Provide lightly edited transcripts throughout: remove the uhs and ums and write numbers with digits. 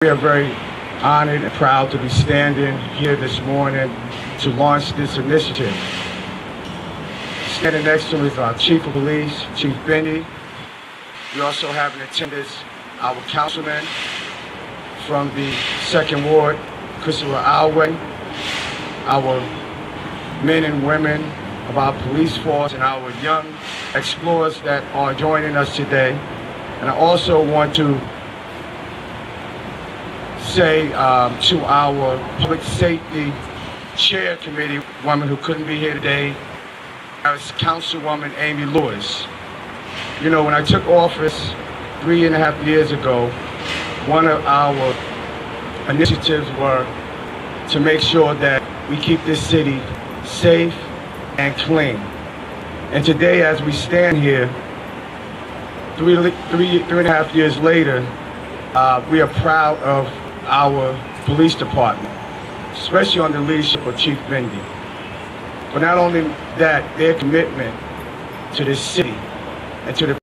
We are very honored and proud to be standing here this morning to launch this initiative. Standing next to me is our Chief of Police, Chief Bendy. We also have in attendance our councilman from the 2nd Ward, Christopher Alway, our men and women of our police force, and our young explorers that are joining us today. And I also want to say to our Public Safety Chair Committee woman who couldn't be here today, as Councilwoman Amy Lewis. You know, when I took office 3.5 years ago, one of our initiatives were to make sure that we keep this city safe and clean. And today, as we stand here, 3.5 years later, we are proud of our police department, especially under the leadership of Chief Bendy. But not only that, their commitment to this city and to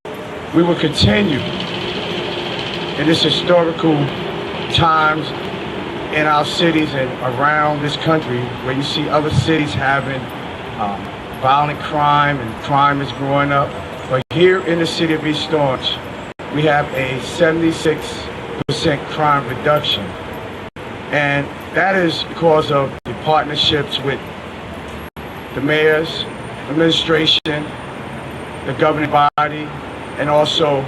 we will continue in this historical times in our cities and around this country where you see other cities having violent crime and crime is growing up. But here in the city of East Orange, we have a 76% crime reduction. And that is because of the partnerships with the mayor's administration, the governing body, and also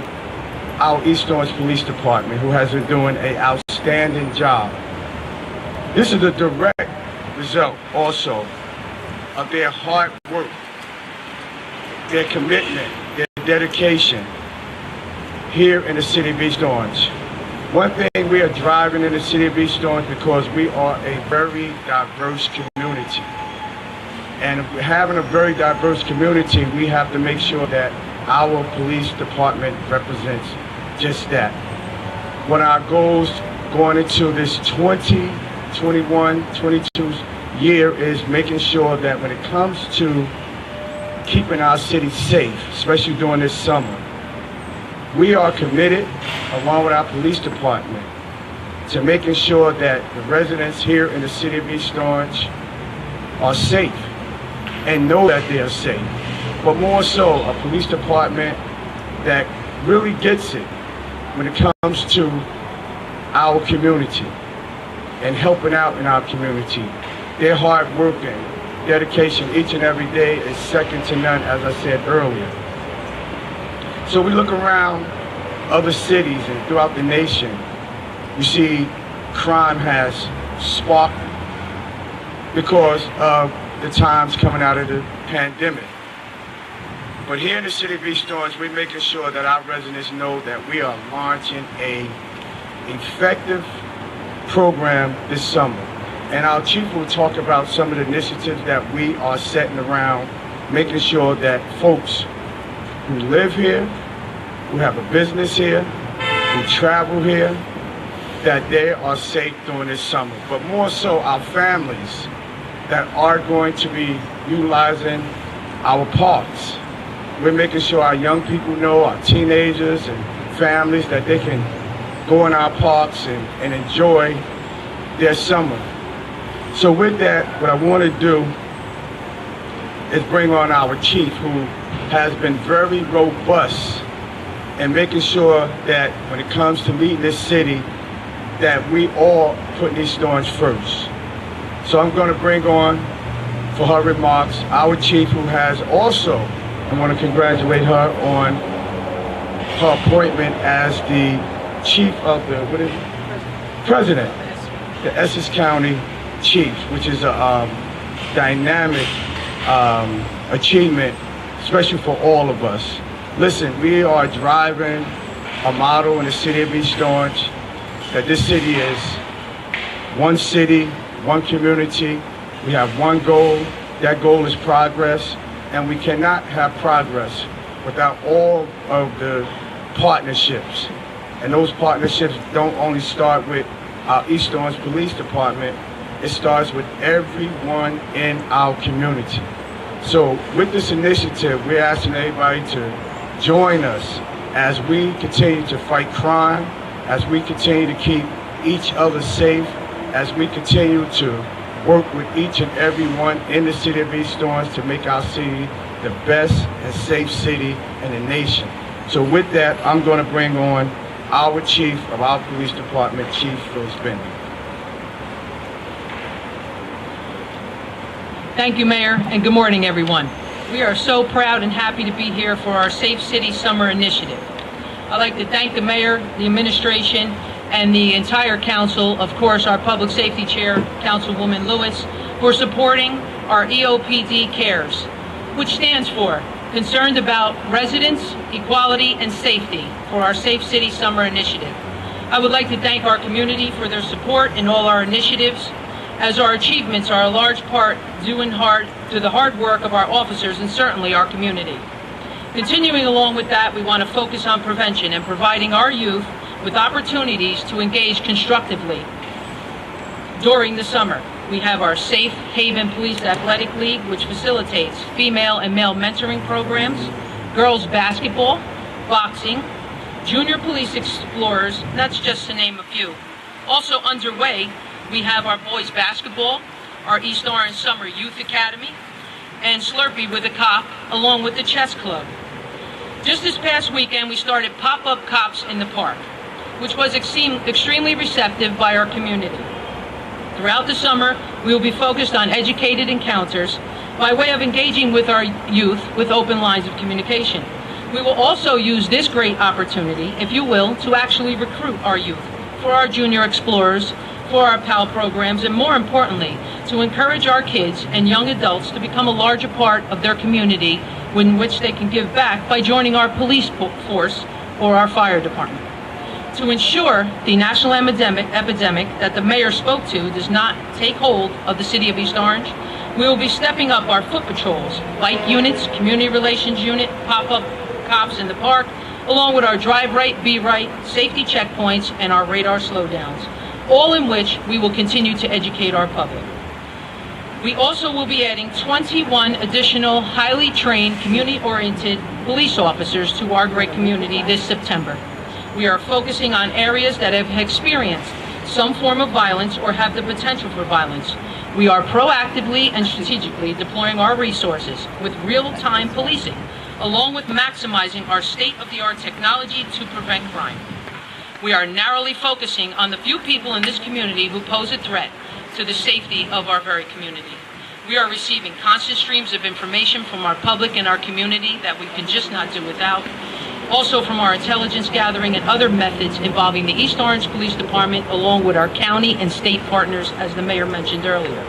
our East Orange Police Department, who has been doing an outstanding job. This is a direct result also of their hard work, their commitment, their dedication here in the city of East Orange. One thing we are driving in the city of East Orange because we are a very diverse community. And having a very diverse community, we have to make sure that our police department represents just that. One of our goals going into this 2021-22 year is making sure that when it comes to keeping our city safe, especially during this summer, we are committed, along with our police department, to making sure that the residents here in the city of East Orange are safe and know that they are safe. But more so, a police department that really gets it when it comes to our community and helping out in our community. Their hard work and dedication each and every day is second to none, as I said earlier. So we look around other cities and throughout the nation, you see crime has sparked because of the times coming out of the pandemic. But here in the city of East Orange, we're making sure that our residents know that we are launching an effective program this summer. And our chief will talk about some of the initiatives that we are setting around, making sure that folks who live here, who have a business here, who travel here, that they are safe during this summer. But more so, our families that are going to be utilizing our parks. We're making sure our young people know, our teenagers and families, that they can go in our parks and enjoy their summer. So with that, what I want to do is bring on our chief, who has been very robust in making sure that when it comes to leading this city, that we all put East Orange first. So I'm going to bring on, for her remarks, our chief, who has also, I want to congratulate her on her appointment as the chief of the, president, the Essex County Chief, which is a dynamic achievement, especially for all of us. Listen, we are driving a model in the city of East Orange that this city is one city, one community. We have one goal. That goal is progress, and we cannot have progress without all of the partnerships. And those partnerships don't only start with our East Orange Police Department, it starts with everyone in our community. So with this initiative, we're asking everybody to join us as we continue to fight crime, as we continue to keep each other safe as we continue to work with each and every one in the city of East Orange to make our city the best and safe city in the nation. So with that, I'm going to bring on our chief of our police department, Chief Phyllis Bender. Thank you, Mayor, and good morning, everyone. We are so proud and happy to be here for our Safe City Summer Initiative. I'd like to thank the Mayor, the administration, and the entire council, of course, our Public Safety Chair, Councilwoman Lewis, for supporting our EOPD Cares, which stands for Concerned About Residents, Equality, and Safety for our Safe City Summer Initiative. I would like to thank our community for their support in all our initiatives, as our achievements are a large part due to the hard work of our officers and certainly our community. Continuing along with that, we want to focus on prevention and providing our youth with opportunities to engage constructively. During the summer, we have our Safe Haven Police Athletic League, which facilitates female and male mentoring programs, girls basketball, boxing, junior police explorers, that's just to name a few. Also underway, we have our boys basketball, our East Orange Summer Youth Academy, and Slurpee with a Cop, along with the chess club. Just this past weekend, we started Pop-Up Cops in the Park, which was extremely receptive by our community. Throughout the summer, we will be focused on educated encounters by way of engaging with our youth with open lines of communication. We will also use this great opportunity, if you will, to actually recruit our youth for our junior explorers, for our PAL programs, and more importantly, to encourage our kids and young adults to become a larger part of their community in which they can give back by joining our police force or our fire department. To ensure the national epidemic that the mayor spoke to does not take hold of the city of East Orange, we will be stepping up our foot patrols, bike units, community relations unit, pop-up cops in the park, along with our drive right, be right, safety checkpoints, and our radar slowdowns, all in which we will continue to educate our public. We also will be adding 21 additional highly trained, community-oriented police officers to our great community this September. We are focusing on areas that have experienced some form of violence or have the potential for violence. We are proactively and strategically deploying our resources with real-time policing, along with maximizing our state-of-the-art technology to prevent crime. We are narrowly focusing on the few people in this community who pose a threat to the safety of our very community. We are receiving constant streams of information from our public and our community that we can just not do without. Also from our intelligence gathering and other methods involving the East Orange Police Department, along with our county and state partners, as the mayor mentioned earlier.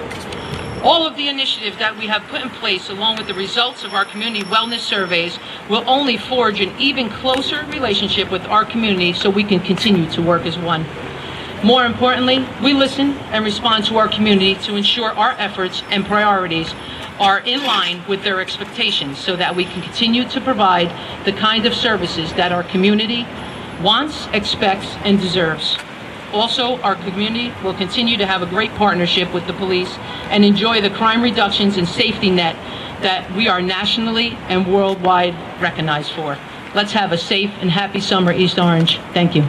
All of the initiatives that we have put in place, along with the results of our community wellness surveys, will only forge an even closer relationship with our community so we can continue to work as one. More importantly, we listen and respond to our community to ensure our efforts and priorities are in line with their expectations so that we can continue to provide the kind of services that our community wants, expects, and deserves. Also, our community will continue to have a great partnership with the police and enjoy the crime reductions and safety net that we are nationally and worldwide recognized for. Let's have a safe and happy summer, East Orange. Thank you.